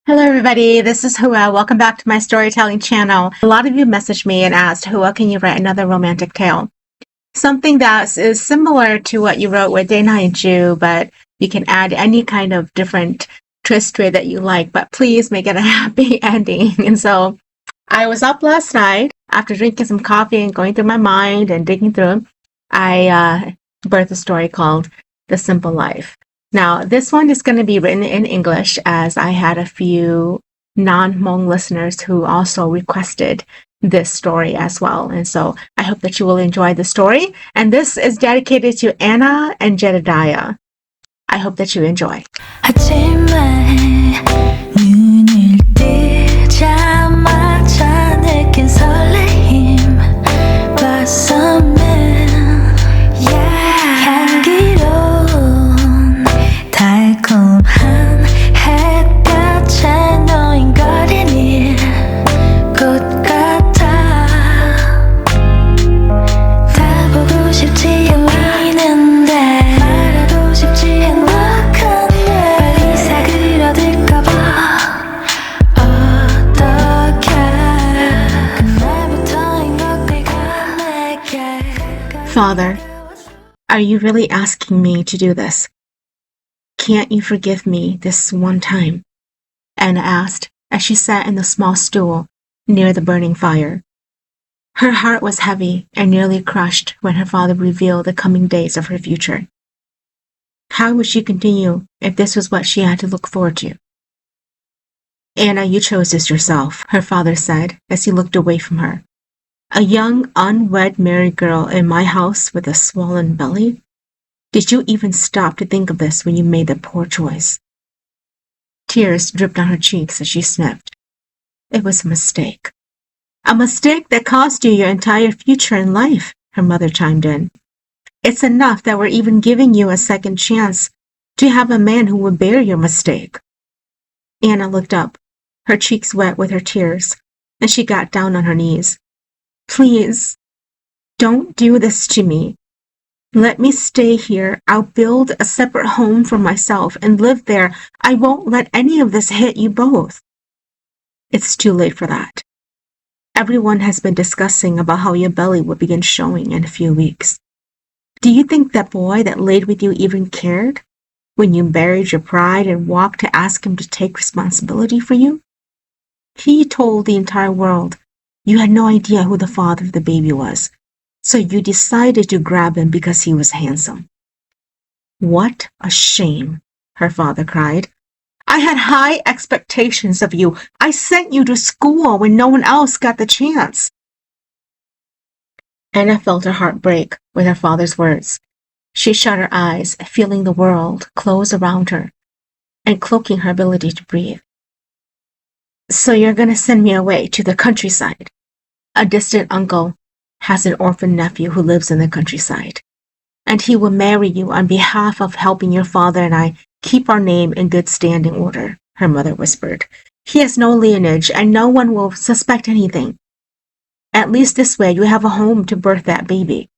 Hello, everybody. This is Hua. Welcome back to my storytelling channel. A lot of you messaged me and asked, Hua, can you write another romantic tale? Something that is similar to what you wrote with Dana and Ju, but you can add any kind of different twist to it that you like, but please make it a happy ending. And so I was up last night after drinking some coffee and going through my mind and digging through. I birthed a story called The Simple Life. Now, this one is going to be written in English as I had a few non-Hmong listeners who also requested this story as well. And so I hope that you will enjoy the story. And this is dedicated to Anna and Jedidiah. I hope that you enjoy. Father, are you really asking me to do this? Can't you forgive me this one time? Anna asked as she sat in the small stool near the burning fire. Her heart was heavy and nearly crushed when her father revealed the coming days of her future. How would she continue if this was what she had to look forward to? Anna, you chose this yourself, her father said as he looked away from her. A young, unwed married girl in my house with a swollen belly? Did you even stop to think of this when you made the poor choice? Tears dripped down her cheeks as she sniffed. It was a mistake. A mistake that cost you your entire future in life, her mother chimed in. It's enough that we're even giving you a second chance to have a man who will bear your mistake. Anna looked up, her cheeks wet with her tears, and she got down on her knees. Please, don't do this to me. Let me stay here. I'll build a separate home for myself and live there. I won't let any of this hit you both. It's too late for that. Everyone has been discussing about how your belly will begin showing in a few weeks. Do you think that boy that laid with you even cared when you buried your pride and walked to ask him to take responsibility for you? He told the entire world you had no idea who the father of the baby was, so you decided to grab him because he was handsome. What a shame, her father cried. I had high expectations of you. I sent you to school when no one else got the chance. Anna felt her heart break with her father's words. She shut her eyes, feeling the world close around her and cloaking her ability to breathe. So you're going to send me away to the countryside? A distant uncle has an orphan nephew who lives in the countryside, and he will marry you on behalf of helping your father and I keep our name in good standing order, her mother whispered. He has no lineage, and no one will suspect anything. At least this way you have a home to birth that baby.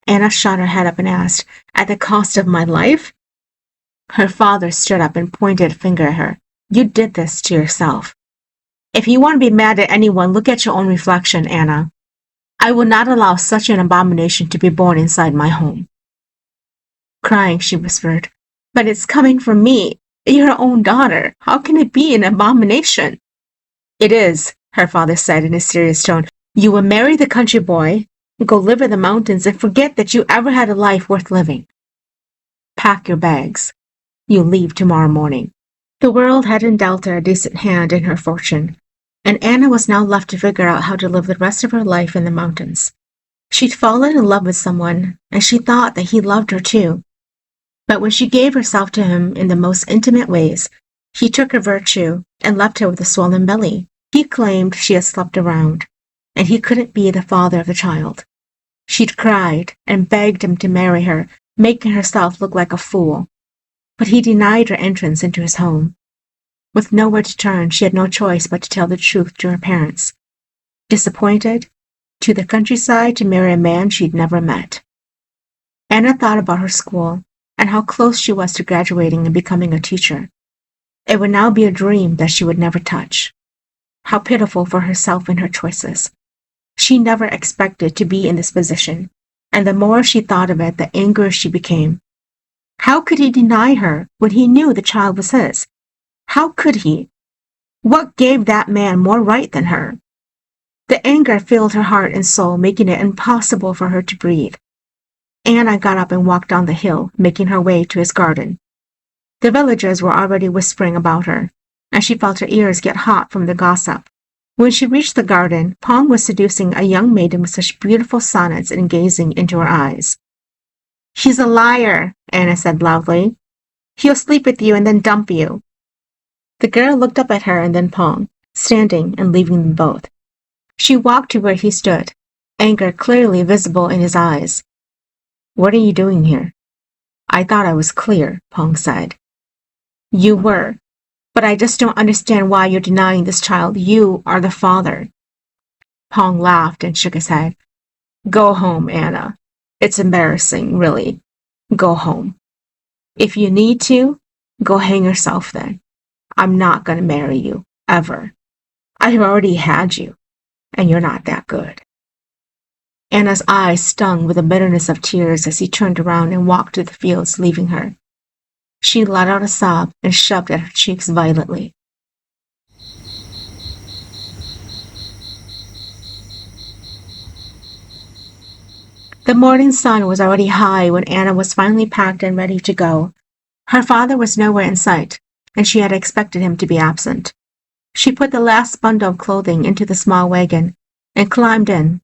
Anna shot her head up and asked, At the cost of my life? Her father stood up and pointed a finger at her. You did this to yourself. If you want to be mad at anyone, look at your own reflection, Anna. I will not allow such an abomination to be born inside my home. Crying, she whispered, But it's coming from me, your own daughter. How can it be an abomination? It is, her father said in a serious tone. You will marry the country boy, go live in the mountains, and forget that you ever had a life worth living. Pack your bags. You leave tomorrow morning. The world hadn't dealt her a decent hand in her fortune, and Anna was now left to figure out how to live the rest of her life in the mountains. She'd fallen in love with someone, and she thought that he loved her too. But when she gave herself to him in the most intimate ways, he took her virtue and left her with a swollen belly. He claimed she had slept around, and he couldn't be the father of the child. She'd cried and begged him to marry her, making herself look like a fool. But he denied her entrance into his home. With nowhere to turn, she had no choice but to tell the truth to her parents. Disappointed, to the countryside to marry a man she'd never met. Anna thought about her school and how close she was to graduating and becoming a teacher. It would now be a dream that she would never touch. How pitiful for herself and her choices. She never expected to be in this position, and the more she thought of it, the angrier she became. How could he deny her when he knew the child was his? How could he? What gave that man more right than her? The anger filled her heart and soul, making it impossible for her to breathe. Anna got up and walked down the hill, making her way to his garden. The villagers were already whispering about her, and she felt her ears get hot from the gossip. When she reached the garden, Pong was seducing a young maiden with such beautiful sonnets and gazing into her eyes. "He's a liar," Anna said loudly. "He'll sleep with you and then dump you." The girl looked up at her and then Pong, standing and leaving them both. She walked to where he stood, anger clearly visible in his eyes. "What are you doing here?" "I thought I was clear," Pong said. "You were, but I just don't understand why you're denying this child. You are the father." Pong laughed and shook his head. "Go home, Anna. It's embarrassing, really. Go home. If you need to, go hang yourself then. I'm not going to marry you, ever. I've already had you, and you're not that good." Anna's eyes stung with the bitterness of tears as he turned around and walked to the fields, leaving her. She let out a sob and shoved at her cheeks violently. The morning sun was already high when Anna was finally packed and ready to go. Her father was nowhere in sight, and she had expected him to be absent. She put the last bundle of clothing into the small wagon and climbed in.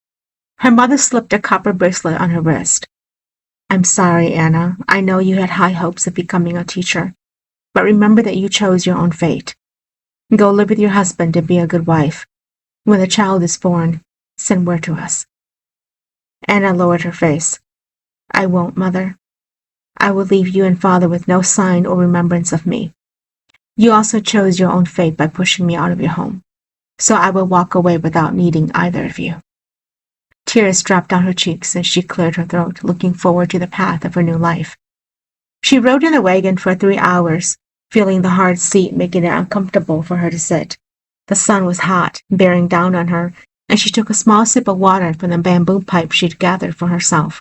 Her mother slipped a copper bracelet on her wrist. "I'm sorry, Anna. I know you had high hopes of becoming a teacher, but remember that you chose your own fate. Go live with your husband and be a good wife. When the child is born, send word to us." Anna lowered her face. "I won't, Mother. I will leave you and Father with no sign or remembrance of me. You also chose your own fate by pushing me out of your home, so I will walk away without needing either of you." Tears dropped down her cheeks and she cleared her throat, looking forward to the path of her new life. She rode in the wagon for 3 hours, feeling the hard seat making it uncomfortable for her to sit. The sun was hot, bearing down on her, and she took a small sip of water from the bamboo pipe she'd gathered for herself.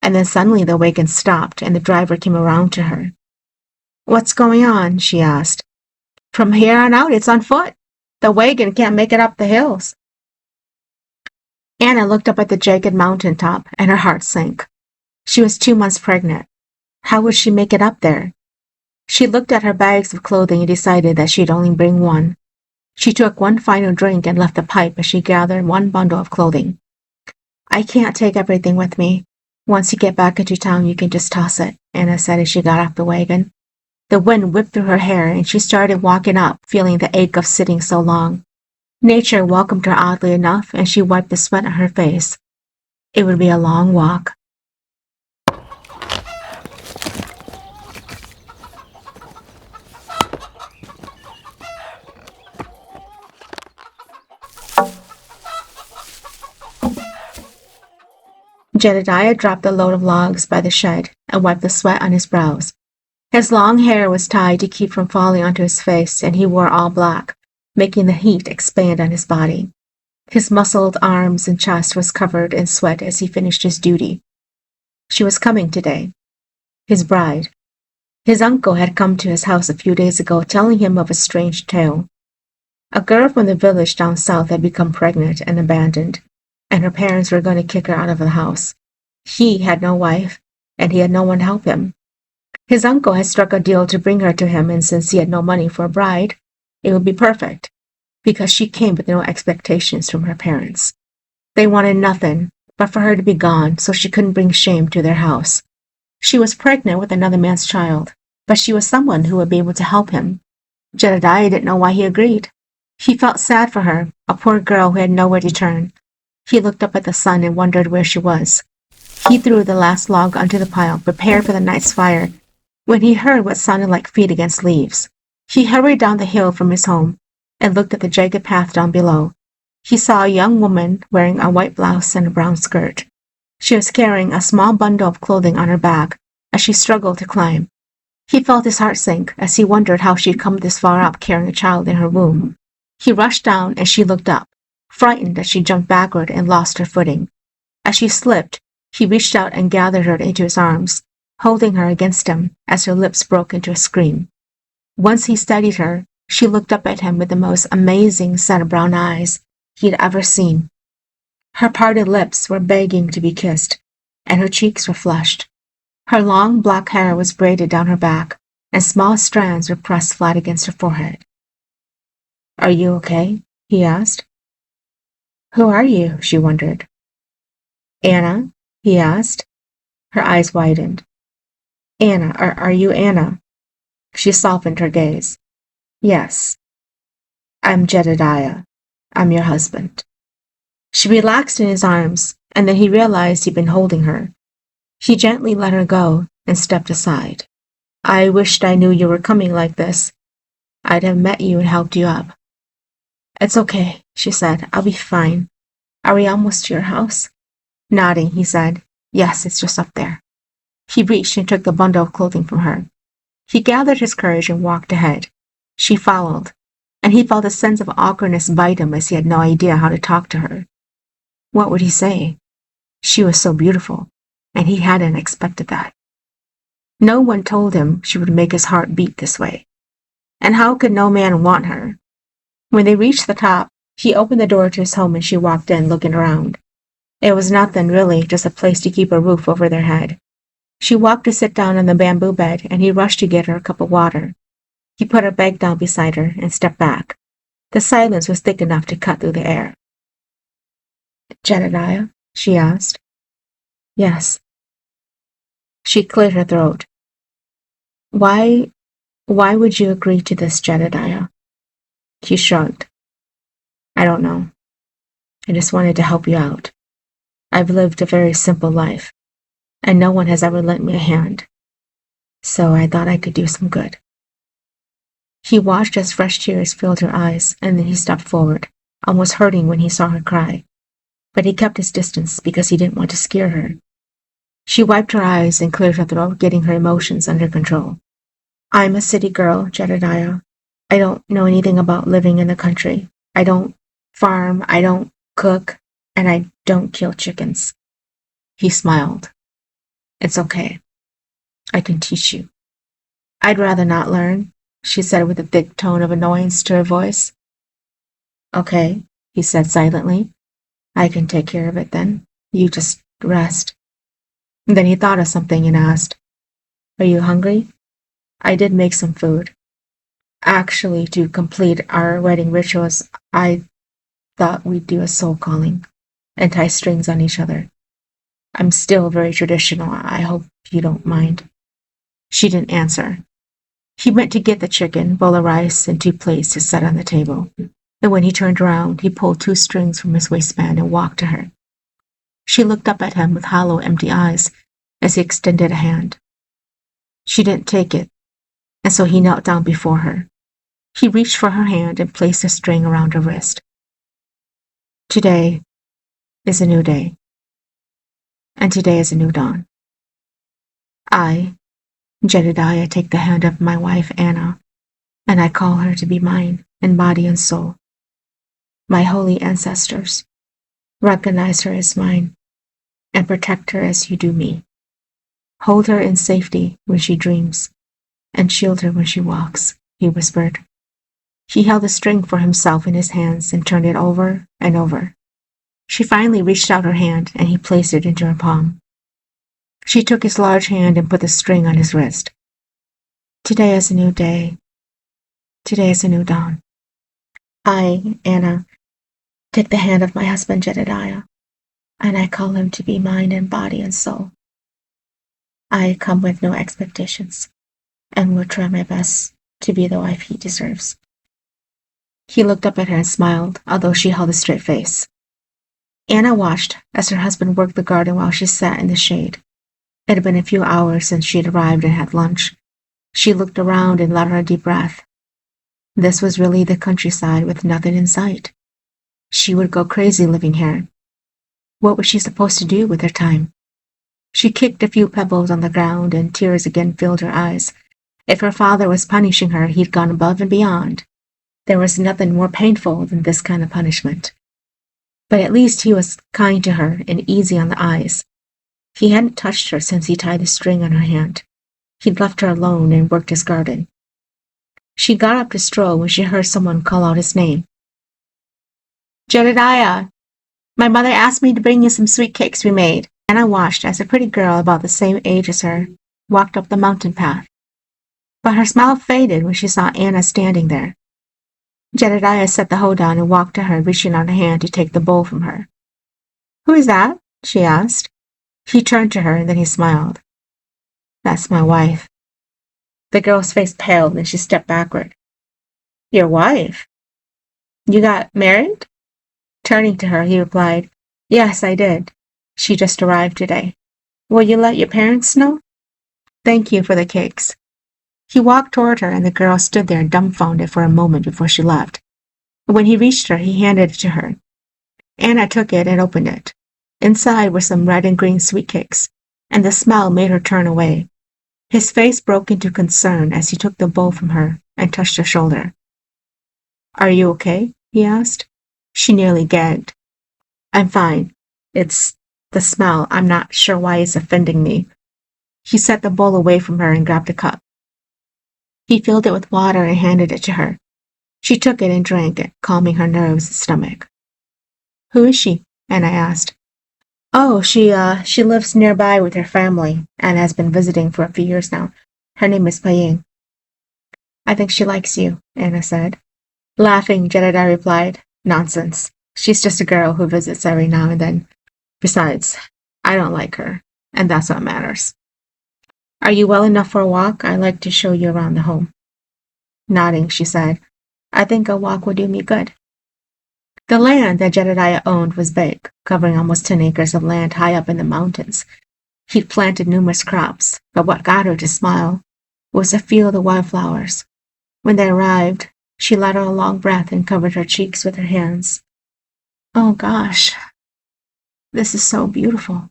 And then suddenly the wagon stopped and the driver came around to her. "What's going on?" she asked. "From here on out, it's on foot. The wagon can't make it up the hills." Anna looked up at the jagged mountain top, and her heart sank. She was 2 months pregnant. How would she make it up there? She looked at her bags of clothing and decided that she'd only bring one. She took one final drink and left the pipe as she gathered one bundle of clothing. "I can't take everything with me. Once you get back into town, you can just toss it," Anna said as she got off the wagon. The wind whipped through her hair, and she started walking up, feeling the ache of sitting so long. Nature welcomed her oddly enough, and she wiped the sweat on her face. It would be a long walk. Jedidiah dropped the load of logs by the shed and wiped the sweat on his brows. His long hair was tied to keep from falling onto his face, and he wore all black, making the heat expand on his body. His muscled arms and chest was covered in sweat as he finished his duty. She was coming today. His bride. His uncle had come to his house a few days ago, telling him of a strange tale. A girl from the village down south had become pregnant and abandoned, and her parents were going to kick her out of the house. He had no wife, and he had no one to help him. His uncle had struck a deal to bring her to him, and since he had no money for a bride, it would be perfect, because she came with no expectations from her parents. They wanted nothing but for her to be gone so she couldn't bring shame to their house. She was pregnant with another man's child, but she was someone who would be able to help him. Jedidiah didn't know why he agreed. He felt sad for her, a poor girl who had nowhere to turn. He looked up at the sun and wondered where she was. He threw the last log onto the pile, prepared for the night's fire, when he heard what sounded like feet against leaves. He hurried down the hill from his home and looked at the jagged path down below. He saw a young woman wearing a white blouse and a brown skirt. She was carrying a small bundle of clothing on her back as she struggled to climb. He felt his heart sink as he wondered how she'd come this far up carrying a child in her womb. He rushed down and she looked up, frightened as she jumped backward and lost her footing. As she slipped, he reached out and gathered her into his arms, holding her against him as her lips broke into a scream. Once he steadied her, she looked up at him with the most amazing set of brown eyes he had ever seen. Her parted lips were begging to be kissed, and her cheeks were flushed. Her long black hair was braided down her back, and small strands were pressed flat against her forehead. "Are you okay?" he asked. "Who are you?" she wondered. "Anna?" he asked. Her eyes widened. "Anna, are you Anna?" She softened her gaze. "Yes. I'm Jedidiah. I'm your husband." She relaxed in his arms, and then he realized he'd been holding her. He gently let her go and stepped aside. "I wished I knew you were coming like this. I'd have met you and helped you up." "It's okay," she said. "I'll be fine. Are we almost to your house?" Nodding, he said, "Yes, it's just up there." He reached and took the bundle of clothing from her. He gathered his courage and walked ahead. She followed, and he felt a sense of awkwardness bite him as he had no idea how to talk to her. What would he say? She was so beautiful, and he hadn't expected that. No one told him she would make his heart beat this way. And how could no man want her? When they reached the top, he opened the door to his home and she walked in, looking around. It was nothing really, just a place to keep a roof over their head. She walked to sit down on the bamboo bed, and he rushed to get her a cup of water. He put her bag down beside her and stepped back. The silence was thick enough to cut through the air. "Jedidiah?" she asked. "Yes." She cleared her throat. Why would you agree to this, Jedidiah?" He shrugged. "I don't know. I just wanted to help you out. I've lived a very simple life, and no one has ever lent me a hand. So I thought I could do some good." He watched as fresh tears filled her eyes, and then he stepped forward, almost hurting when he saw her cry. But he kept his distance because he didn't want to scare her. She wiped her eyes and cleared her throat, getting her emotions under control. "I'm a city girl, Jedidiah. I don't know anything about living in the country. I don't farm, I don't cook, and I don't kill chickens." He smiled. "It's okay. I can teach you." "I'd rather not learn," she said with a thick tone of annoyance to her voice. "Okay," he said silently. "I can take care of it then. You just rest." Then he thought of something and asked, "Are you hungry? I did make some food. Actually, to complete our wedding rituals, I thought we'd do a soul calling and tie strings on each other. I'm still very traditional. I hope you don't mind." She didn't answer. He went to get the chicken, bowl of rice, and 2 plates to set on the table. And when he turned around, he pulled 2 strings from his waistband and walked to her. She looked up at him with hollow, empty eyes as he extended a hand. She didn't take it, and so he knelt down before her. He reached for her hand and placed a string around her wrist. "Today is a new day, and today is a new dawn. I, Jedidiah, take the hand of my wife Anna, and I call her to be mine in body and soul. My holy ancestors, recognize her as mine, and protect her as you do me. Hold her in safety when she dreams, and shield her when she walks," he whispered. He held the string for himself in his hands and turned it over and over. She finally reached out her hand, and he placed it into her palm. She took his large hand and put the string on his wrist. "Today is a new day. Today is a new dawn. I, Anna, take the hand of my husband Jedidiah, and I call him to be mine in body and soul. I come with no expectations, and will try my best to be the wife he deserves." He looked up at her and smiled, although she held a straight face. Anna watched as her husband worked the garden while she sat in the shade. It had been a few hours since she had arrived and had lunch. She looked around and let out a deep breath. This was really the countryside with nothing in sight. She would go crazy living here. What was she supposed to do with her time? She kicked a few pebbles on the ground, and tears again filled her eyes If her father was punishing her, he'd gone above and beyond. There was nothing more painful than this kind of punishment. But at least he was kind to her and easy on the eyes. He hadn't touched her since he tied the string on her hand. He'd left her alone and worked his garden. She got up to stroll when she heard someone call out his name. "Jedidiah! My mother asked me to bring you some sweet cakes we made." Anna watched as a pretty girl about the same age as her walked up the mountain path. But her smile faded when she saw Anna standing there. Jedidiah set the hoe down and walked to her, reaching out a hand to take the bowl from her. "Who is that?" she asked. He turned to her and then he smiled. "That's my wife." The girl's face paled and she stepped backward. "Your wife? You got married?" Turning to her, he replied, "Yes, I did. She just arrived today. Will you let your parents know? Thank you for the cakes." He walked toward her and the girl stood there dumbfounded for a moment before she left. When he reached her, he handed it to her. Anna took it and opened it. Inside were some red and green sweet cakes, and the smell made her turn away. His face broke into concern as he took the bowl from her and touched her shoulder. "Are you okay?" he asked. She nearly gagged. "I'm fine. It's the smell. I'm not sure why it's offending me." He set the bowl away from her and grabbed a cup. He filled it with water and handed it to her. She took it and drank it, calming her nerves and stomach. "Who is she?" Anna asked. "Oh, she lives nearby with her family and has been visiting for a few years now. Her name is Paik." "I think she likes you," Anna said. Laughing, Jedidiah replied, "Nonsense. She's just a girl who visits every now and then. Besides, I don't like her, and that's what matters. Are you well enough for a walk? I'd like to show you around the home." Nodding, she said, "I think a walk will do me good." The land that Jedidiah owned was big, covering almost 10 acres of land high up in the mountains. He'd planted numerous crops, but what got her to smile was a field of wildflowers. When they arrived, she let out a long breath and covered her cheeks with her hands. "Oh gosh, this is so beautiful."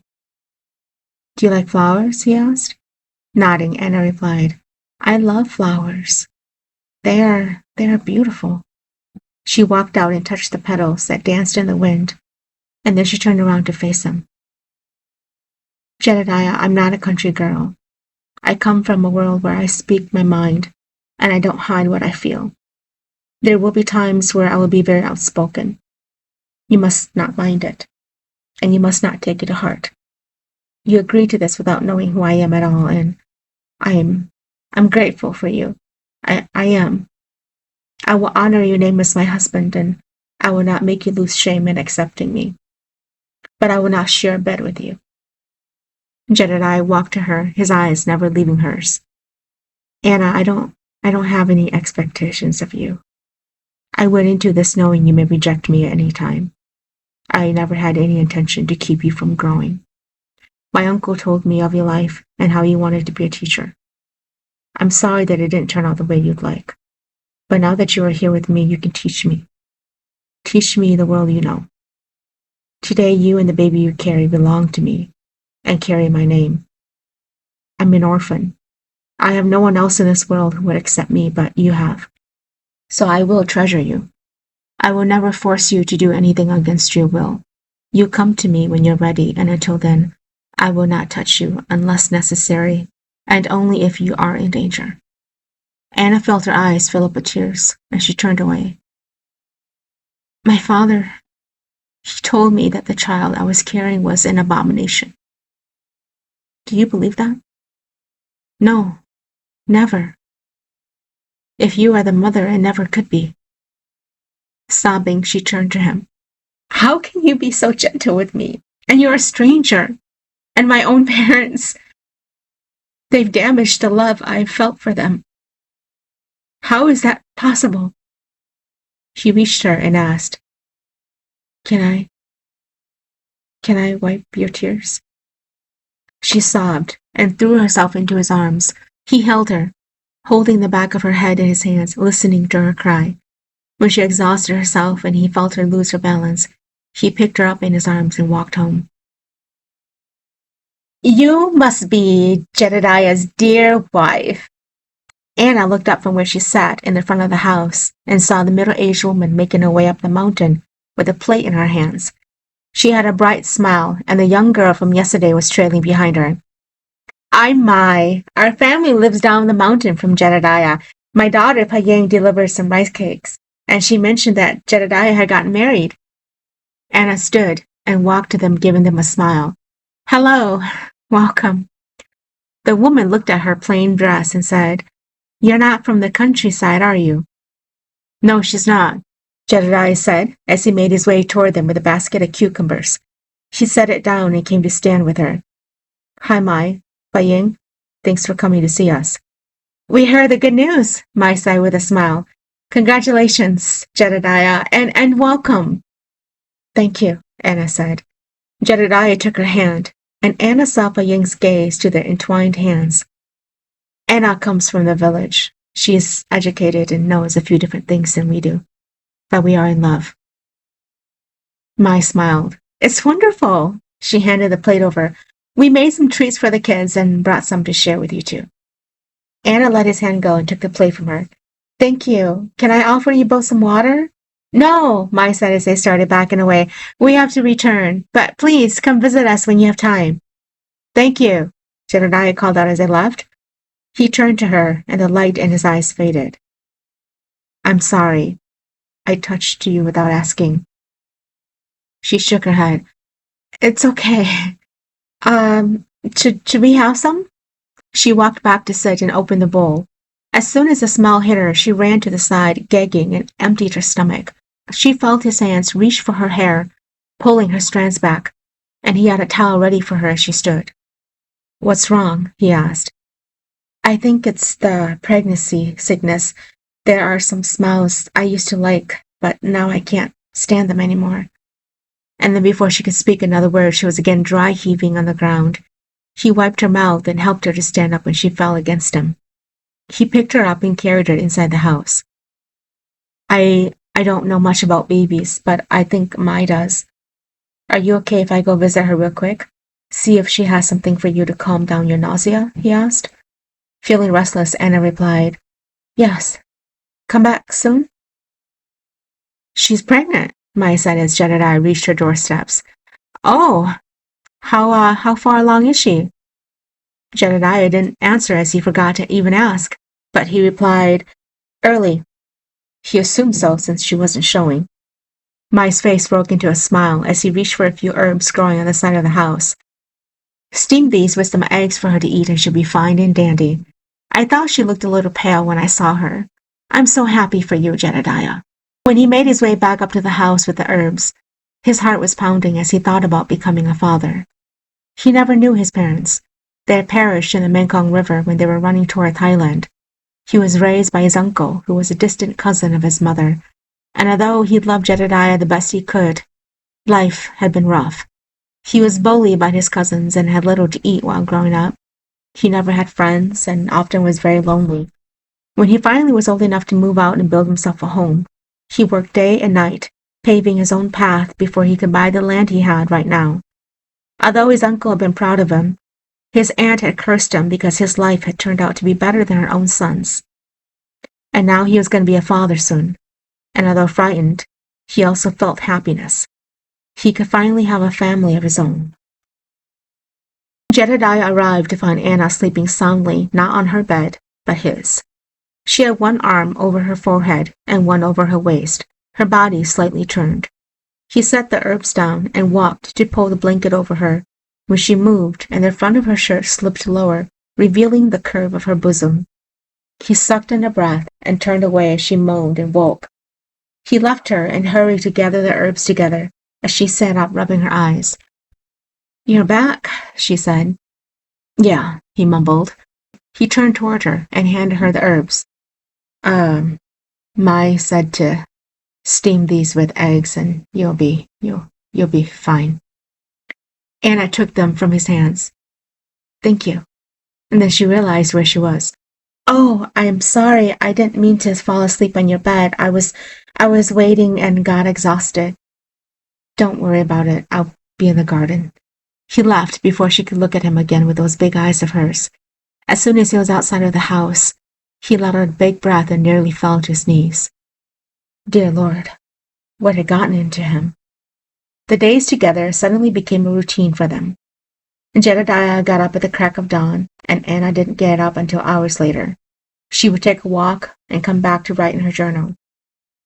"Do you like flowers?" he asked. Nodding, Anna replied, "I love flowers. They are beautiful." She walked out and touched the petals that danced in the wind, and then she turned around to face him. "Jedidiah, I'm not a country girl. I come from a world where I speak my mind, and I don't hide what I feel. There will be times where I will be very outspoken. You must not mind it, and you must not take it to heart. You agreed to this without knowing who I am at all, and I'm grateful for you. I am. I will honor your name as my husband, and I will not make you lose shame in accepting me. But I will not share a bed with you." Jedidiah walked to her, his eyes never leaving hers. "Anna, I don't have any expectations of you. I went into this knowing you may reject me at any time. I never had any intention to keep you from growing. My uncle told me of your life and how you wanted to be a teacher. I'm sorry that it didn't turn out the way you'd like. But now that you are here with me, you can teach me. Teach me the world you know. Today, you and the baby you carry belong to me and carry my name. I'm an orphan. I have no one else in this world who would accept me, but you have. So I will treasure you. I will never force you to do anything against your will. You come to me when you're ready, and until then, I will not touch you unless necessary, and only if you are in danger." Anna felt her eyes fill up with tears, and she turned away. "My father, he told me that the child I was carrying was an abomination." "Do you believe that?" "No, never. If you are the mother, it never could be." Sobbing, she turned to him. "How can you be so gentle with me? And you're a stranger. And my own parents, they've damaged the love I've felt for them. How is that possible?" He reached her and asked, Can I wipe your tears?" She sobbed and threw herself into his arms. He held her, holding the back of her head in his hands, listening to her cry. When she exhausted herself and he felt her lose her balance, he picked her up in his arms and walked home. "You must be Jedidiah's dear wife," Anna looked up from where she sat in the front of the house and saw the middle-aged woman making her way up the mountain with a plate in her hands. She had a bright smile, and the young girl from yesterday was trailing behind her. I'm Mai. Our family lives down the mountain from Jedidiah. My daughter Paik delivered some rice cakes, and she mentioned that Jedidiah had gotten married. Anna stood and walked to them, giving them a smile. Hello, welcome. The woman looked at her plain dress and said, You're not from the countryside, are you? No, she's not, Jedidiah said, as he made his way toward them with a basket of cucumbers. He set it down and came to stand with her. Hi, Mai. Paik. Thanks for coming to see us. We heard the good news, Mai said with a smile. Congratulations, Jedidiah, and welcome. Thank you, Anna said. Jedidiah took her hand, and Anna saw Paik's gaze to their entwined hands. Anna comes from the village. She is educated and knows a few different things than we do. But we are in love. Mai smiled. It's wonderful. She handed the plate over. We made some treats for the kids and brought some to share with you too. Anna let his hand go and took the plate from her. Thank you. Can I offer you both some water? No, Mai said as they started backing away. We have to return, but please come visit us when you have time. Thank you, Jedidiah called out as they left. He turned to her, and the light in his eyes faded. I'm sorry. I touched you without asking. She shook her head. It's okay. Should we have some? She walked back to sit and opened the bowl. As soon as the smell hit her, she ran to the side, gagging, and emptied her stomach. She felt his hands reach for her hair, pulling her strands back, and he had a towel ready for her as she stood. What's wrong? He asked. I think it's the pregnancy sickness. There are some smells I used to like, but now I can't stand them anymore. And then before she could speak another word, she was again dry heaving on the ground. He wiped her mouth and helped her to stand up when she fell against him. He picked her up and carried her inside the house. I don't know much about babies, but I think Mai does. Are you okay if I go visit her real quick? See if she has something for you to calm down your nausea? He asked. Feeling restless, Anna replied, Yes. Come back soon? She's pregnant, Mai said as Jedidiah reached her doorsteps. Oh, how far along is she? Jedidiah didn't answer as he forgot to even ask, but he replied, Early. He assumed so since she wasn't showing. Mai's face broke into a smile as he reached for a few herbs growing on the side of the house. Steam these with some eggs for her to eat and she'll be fine and dandy. I thought she looked a little pale when I saw her. I'm so happy for you, Jedidiah. When he made his way back up to the house with the herbs, his heart was pounding as he thought about becoming a father. He never knew his parents. They had perished in the Mekong River when they were running toward Thailand. He was raised by his uncle, who was a distant cousin of his mother, and although he loved Jedidiah the best he could, life had been rough. He was bullied by his cousins and had little to eat while growing up. He never had friends and often was very lonely. When he finally was old enough to move out and build himself a home, he worked day and night, paving his own path before he could buy the land he had right now. Although his uncle had been proud of him, his aunt had cursed him because his life had turned out to be better than her own son's. And now he was going to be a father soon, and although frightened, he also felt happiness. He could finally have a family of his own. Jedidiah arrived to find Anna sleeping soundly, not on her bed, but his. She had one arm over her forehead and one over her waist, her body slightly turned. He set the herbs down and walked to pull the blanket over her, when she moved and the front of her shirt slipped lower, revealing the curve of her bosom. He sucked in a breath and turned away as she moaned and woke. He left her and hurried to gather the herbs together as she sat up, rubbing her eyes. You're back, she said. Yeah, he mumbled. He turned toward her and handed her the herbs. Mai said to steam these with eggs and you'll be fine. Anna took them from his hands. Thank you. And then she realized where she was. Oh, I am sorry. I didn't mean to fall asleep on your bed. I was waiting and got exhausted. Don't worry about it. I'll be in the garden. He left before she could look at him again with those big eyes of hers. As soon as he was outside of the house, He let out a big breath and nearly fell to his knees. Dear Lord, what had gotten into him? The days together suddenly became a routine for them. Jedidiah got up at the crack of dawn, and Anna didn't get up until hours later. She would take a walk and come back to write in her journal.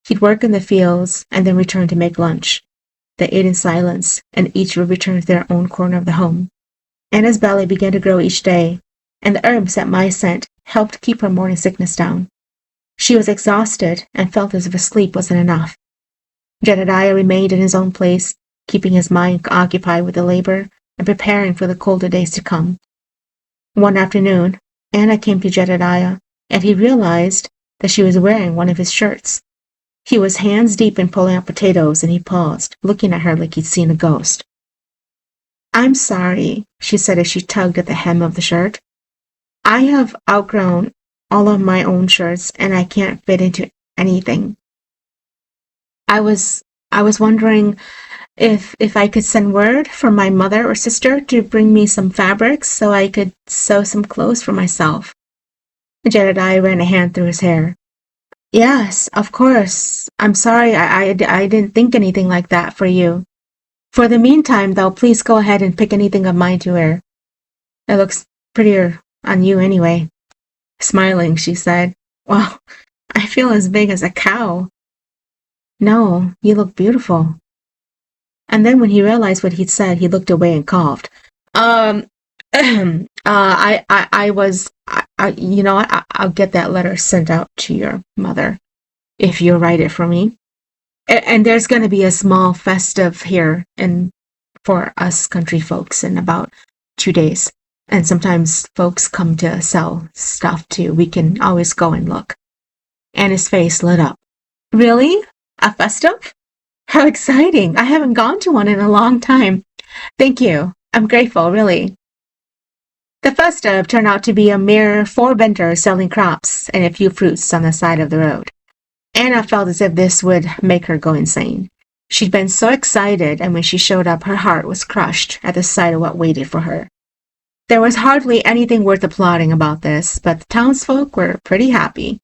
He'd work in the fields and then return to make lunch. They ate in silence, and each would return to their own corner of the home. Anna's belly began to grow each day, and the herbs that Mai sent helped keep her morning sickness down. She was exhausted and felt as if sleep wasn't enough. Jedidiah remained in his own place, keeping his mind occupied with the labor and preparing for the colder days to come. One afternoon, Anna came to Jedidiah, and he realized that she was wearing one of his shirts. He was hands deep in pulling out potatoes, and he paused, looking at her like he'd seen a ghost. I'm sorry, she said as she tugged at the hem of the shirt. I have outgrown all of my own shirts, and I can't fit into anything. I was wondering if I could send word from my mother or sister to bring me some fabrics so I could sew some clothes for myself. Jedidiah ran a hand through his hair. Yes, of course. I'm sorry I didn't think anything like that for you. For the meantime, though, please go ahead and pick anything of mine to wear. It looks prettier on you anyway. Smiling, she said, Well, I feel as big as a cow. No, you look beautiful. And then when he realized what he'd said, he looked away and coughed. I'll get that letter sent out to your mother, if you write it for me. And there's going to be a small festive here for us country folks in about 2 days. And sometimes folks come to sell stuff too. We can always go and look. And his face lit up. Really? A festive? How exciting. I haven't gone to one in a long time. Thank you. I'm grateful, really. The festive turned out to be a mere 4 vendors selling crops and a few fruits on the side of the road. Anna felt as if this would make her go insane. She'd been so excited, and when she showed up, her heart was crushed at the sight of what waited for her. There was hardly anything worth applauding about this, but the townsfolk were pretty happy.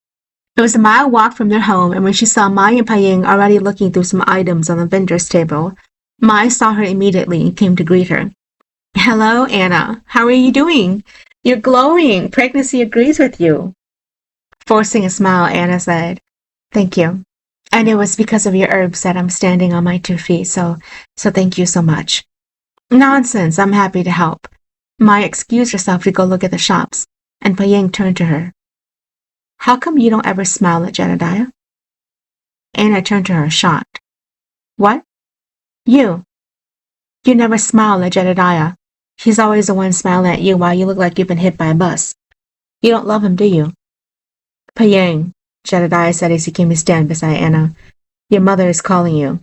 It was a mile walk from their home, and when she saw Mai and Paik already looking through some items on the vendor's table, Mai saw her immediately and came to greet her. Hello, Anna. How are you doing? You're glowing. Pregnancy agrees with you. Forcing a smile, Anna said, Thank you. And it was because of your herbs that I'm standing on my 2 feet, so thank you so much. Nonsense. I'm happy to help. Mai excused herself to go look at the shops, and Paik turned to her. How come you don't ever smile at Jedidiah? Anna turned to her, shocked. What? You. You never smile at Jedidiah. He's always the one smiling at you while you look like you've been hit by a bus. You don't love him, do you? Paik, Jedidiah said as he came to stand beside Anna. Your mother is calling you.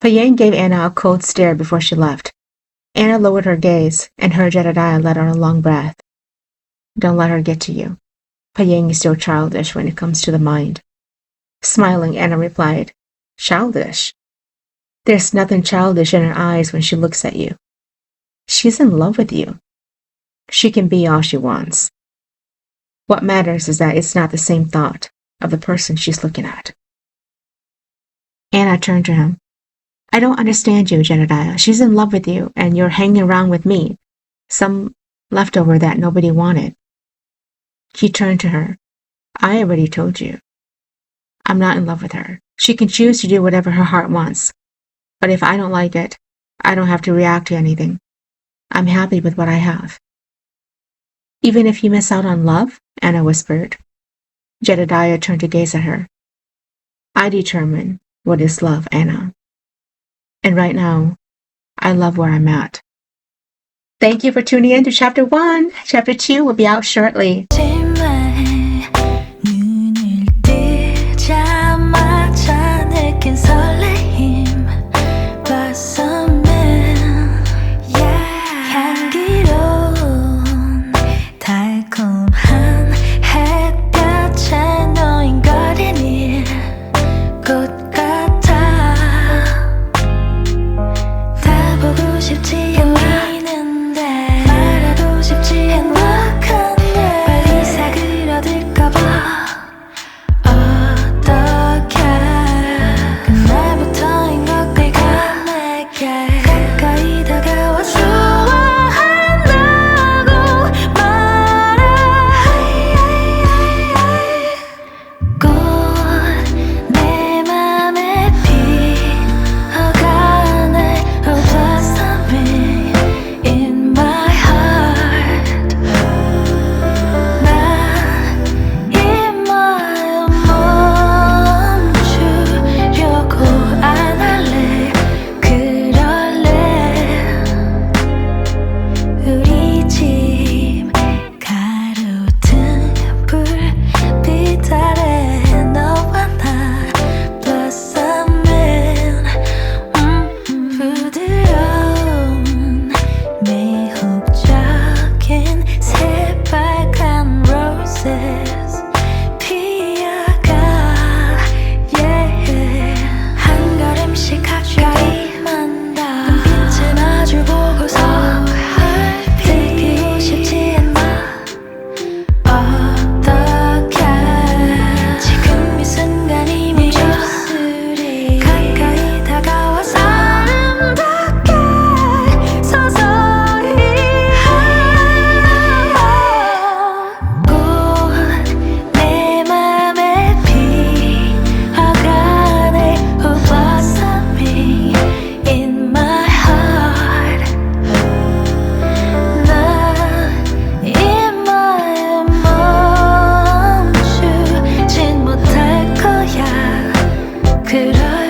Paik gave Anna a cold stare before she left. Anna lowered her gaze and heard Jedidiah let out a long breath. Don't let her get to you. Paik is still childish when it comes to the mind. Smiling, Anna replied, Childish? There's nothing childish in her eyes when she looks at you. She's in love with you. She can be all she wants. What matters is that it's not the same thought of the person she's looking at. Anna turned to him. I don't understand you, Jedidiah. She's in love with you, and you're hanging around with me, some leftover that nobody wanted. He turned to her. I already told you. I'm not in love with her. She can choose to do whatever her heart wants. But if I don't like it, I don't have to react to anything. I'm happy with what I have. Even if you miss out on love? Anna whispered. Jedidiah turned to gaze at her. I determine what is love, Anna. And right now, I love where I'm at. Thank you for tuning in to Chapter 1. Chapter 2 will be out shortly. 말하고 싶지 행복한 날 빨리 사그러들까봐 could I